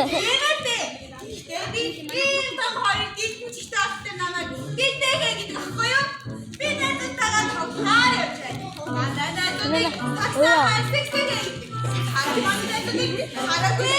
Ээвэтэй. Би энэ хоёр гişтэй авсан намайг битэйгээ гэдэг аахгүй юу? Би надад тавхаар явж байна. Надад таксаа сексэгээ. Хараагүй.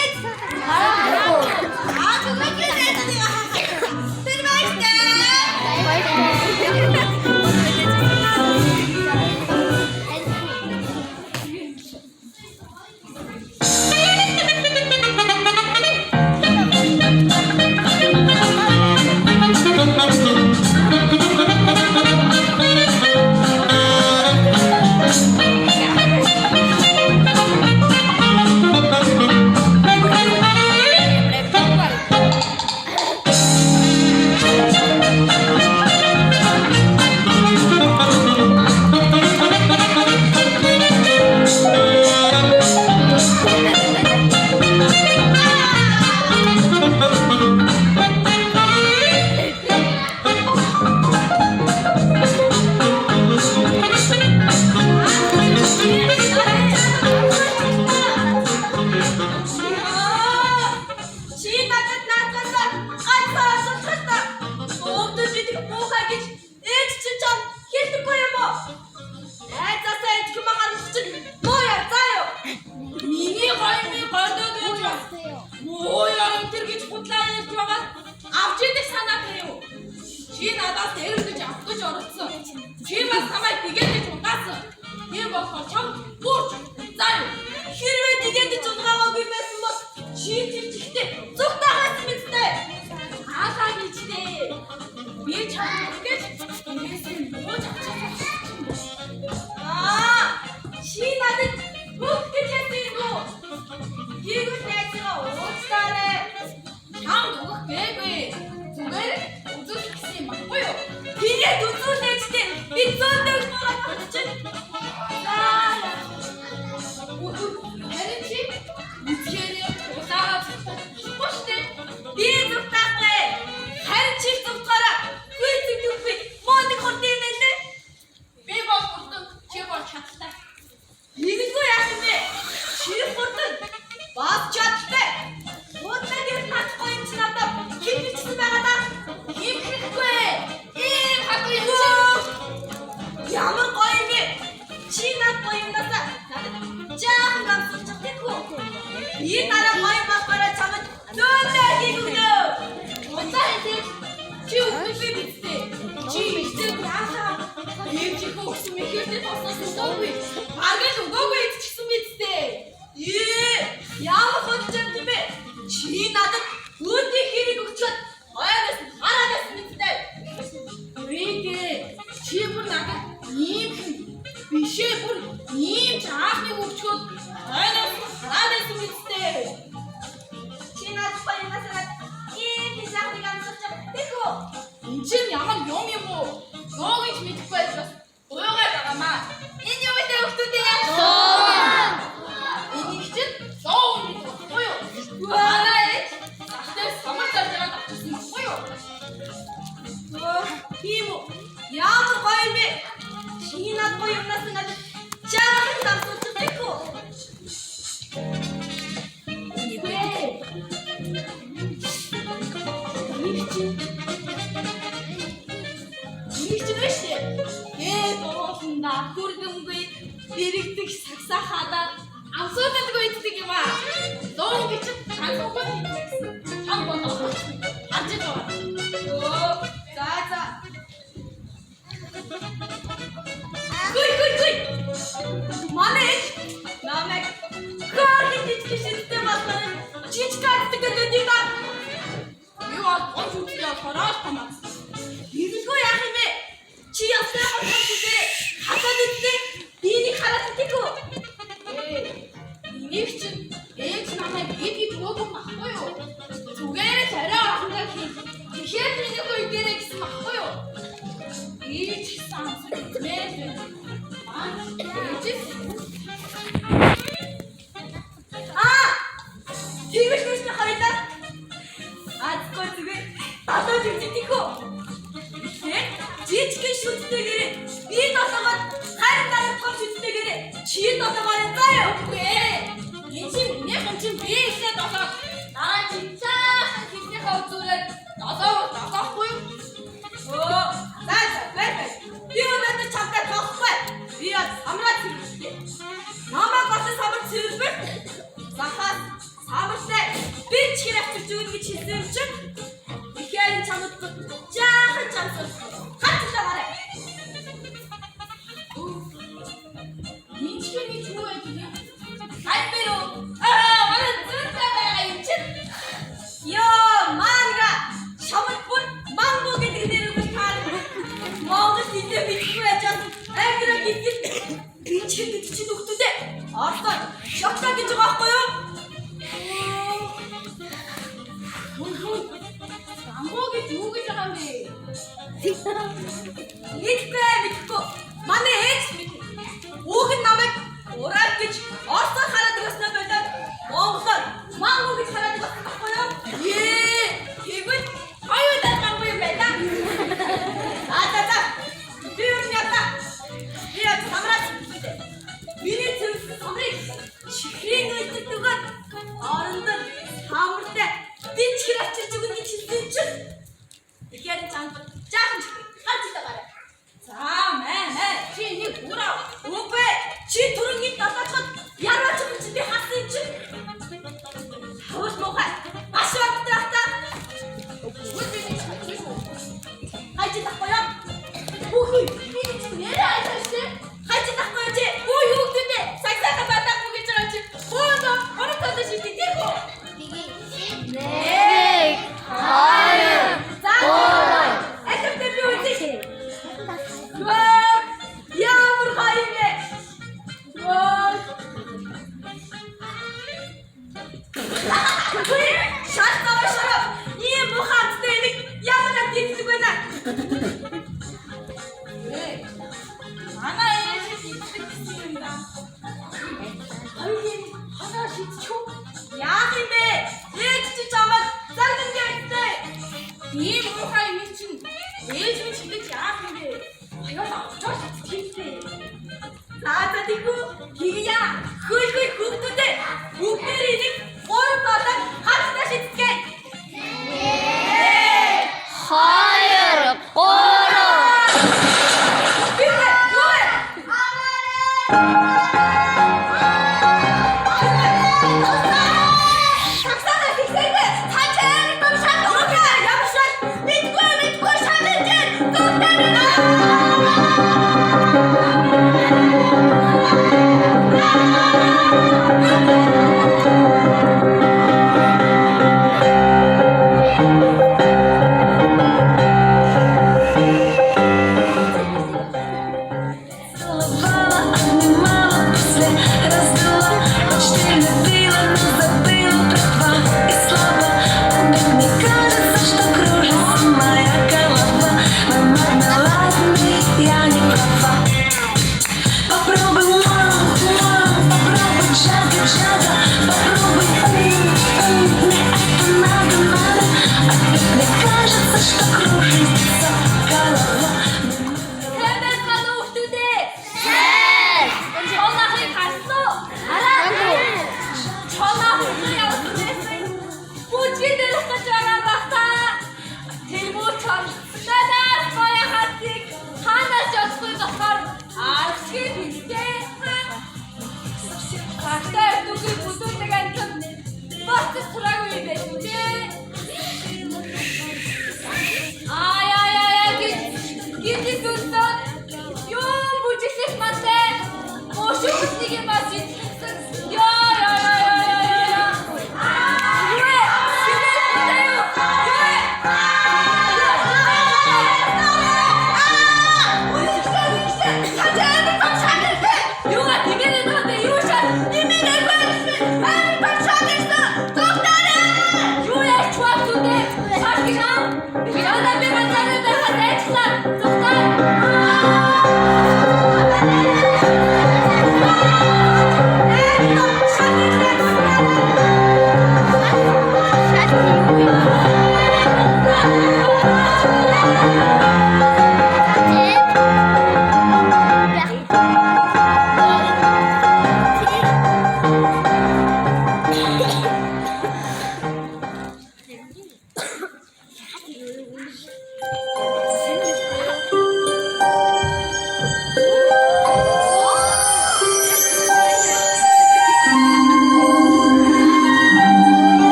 Чи одоо барай заяа үгүй ээ. Энэ чинь миний хүн чинь би ихлээд болоод Дараа жинчаахан хилнийхээ үзүүрээр долоохгүй юу? Оо, заа бай. Би өнөөдөр чамтай тоглохгүй. Би самраа цэвэрлэе. Намайг бас самар цэвэрлэх. Захаас самартай би чихэр авчирч өгнө гэж хэлсэн юм чинь. Тэгэхээр чамд жаахан чамсан. Хаттай гараа. Ничего юу гэдэг юм? Хайперо. Манай зүрхтэй байгаа юм чинь. Ёо, манга. Чамд бүр манго гэдэг нэр өгөх таа. Монгол хэлээр бихгүй яжаад амира гэдэг. Би чинь өгтөдөө. Ортой. Шокта гэж байгаа байхгүй юу? Манго гэж юу гэж байгаа юм бэ? Мэдгүй. Манай ээж Уг нь намайг ураад гэж орсоор хараад өгснөө болоод Монголоор манго гэж хараад өгсөн байхгүй юу? Тэгвэл хоёудаа манго юм байна. Би юу ята? Би самраа. Миний зөв самрыг чихрийн үлддэггээр оронд хамартай чихэр авчирч өгнө гэж хэлсэн чинь. Тэгэхээр чамд жаахан ганц тагараа. За мэ чи нэг бүраа үгүй чи түрүүний татахад яраач гэж би хасан чинь хавс мохай ашигтай хата хайж тахгүй яа үгүй би чи нэрээ айтааштай хайж тахгүй чи юу юу гэдэг сагсаага батахгүй гэж байгаа чи хөөдөө орохтой шийдээ тийхүү нэг хоёр заа эцэгтэй би үзье Ямар хайме. Шатавашаа. Ийм бухаттай нэг ямар нэгдэг байна. Манай ээж хэлсэн юм да. Хоёрын ханаа шийдчихв. Яах юм бэ? Ээж чи чамд загнан ярьтай. Ийм бухай юм чинь ээж минь шийдэж яах юм бэ? Жоо тиймтэй. Таатадику гигя хөлгүй хүүхдүүдээ бүгдээрээ гурав болоод хатнаа шийдгээ. 2 Doktor!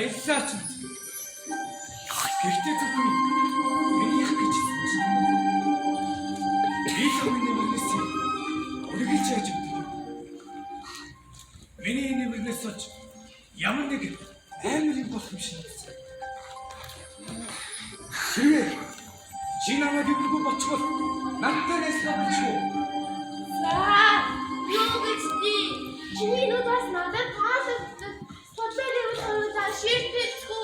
баярлалаа ч. Гэртээ зөвхөн минийх гэж хэлсэн. Би л миний мөрнөөс үргэлж яаж өгдөг. Миний энэ мөрнөөс олж ямар нэг амар юм болох юм шиг байна. Чи намайг өгөхгүй боцгол надтай нэслэх гэж юу? Юу гэж чи? Чиний нүдээс надад таалагдсан. Содлын өдрөө шийдэхгүй.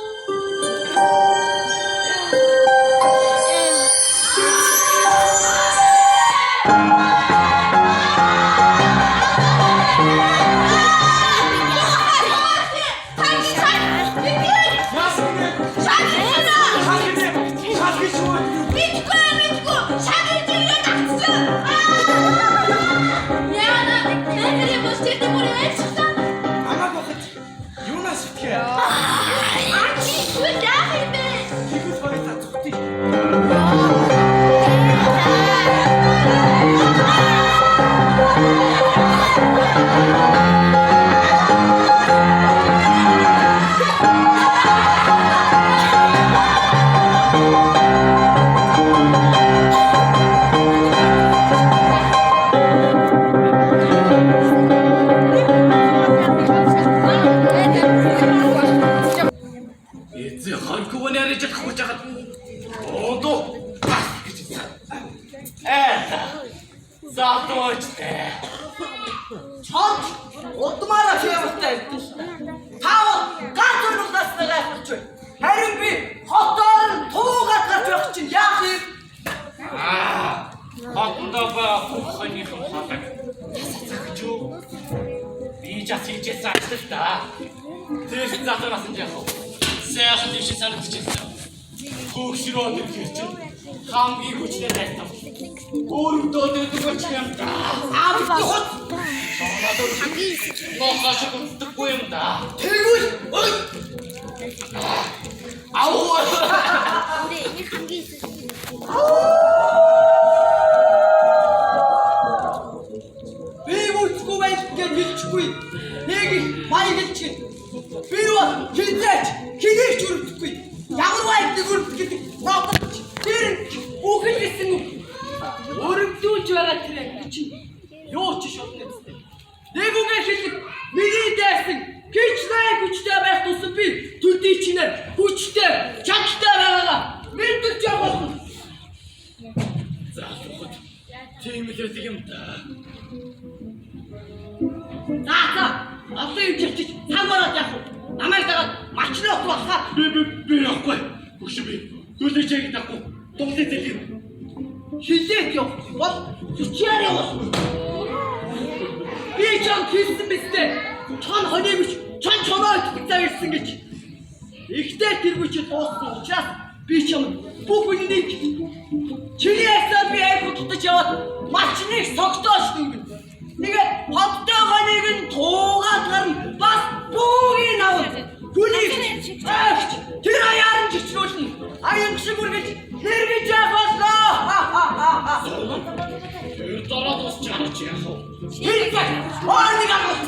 Хамгийн хүчтэй байсан. Өөрөндөө дөрөвч юм да. Хамгийн бохош өгдөггүй юм да. Тэгвэл би мөчгүй байж гэж хэлчихгүй. Нэг маяг чинь. Би бол хинээч өрөвдөхгүй. Ямар байдаг өрөвдөг гэдэг. Тэр бүхэн гэсэн өрөвдүүлж байгаа тэр чинь юу ч шатна гэсэн. Нэг үгээр хэлэх миний дайсан гिचнай хүчтэй байх тусам би төдий чинээр хүчтэй чанартай байгаагаа мэдэрч явах. За тэгвэл тийм л байдаг юм да. За одоо юм чичиж самараад явах. Намайг дагаад мачны от бахаа. Би явахгүй. Хүч би. Түлээж яадаг. Дундад хэлээ. Хилээд явах бол чичээр явах. Би чам хэлсэн бистэ. Чон хонёгч, чоноо итгэдэг ирсэн гэж. Ихтэй тэргүүч дууссан учраас би чам бүх үнийг чиний ясаа би айгуудтаж яваад мачныг согтоош гэнэ. Тэгээд хоттой хонёг нь туугаад гарна. Бас бүгийг аваад. Хүнийг тэр аяарн чичрүүлнэ. Аян шиг үргэлж нэргэж яваалаа. Тэр дараа тус чарч яах вэ? Тэр орныг авах.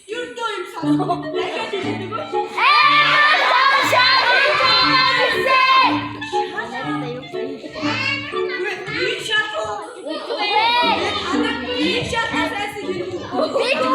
Юу Bir şarkı sesi geliyor.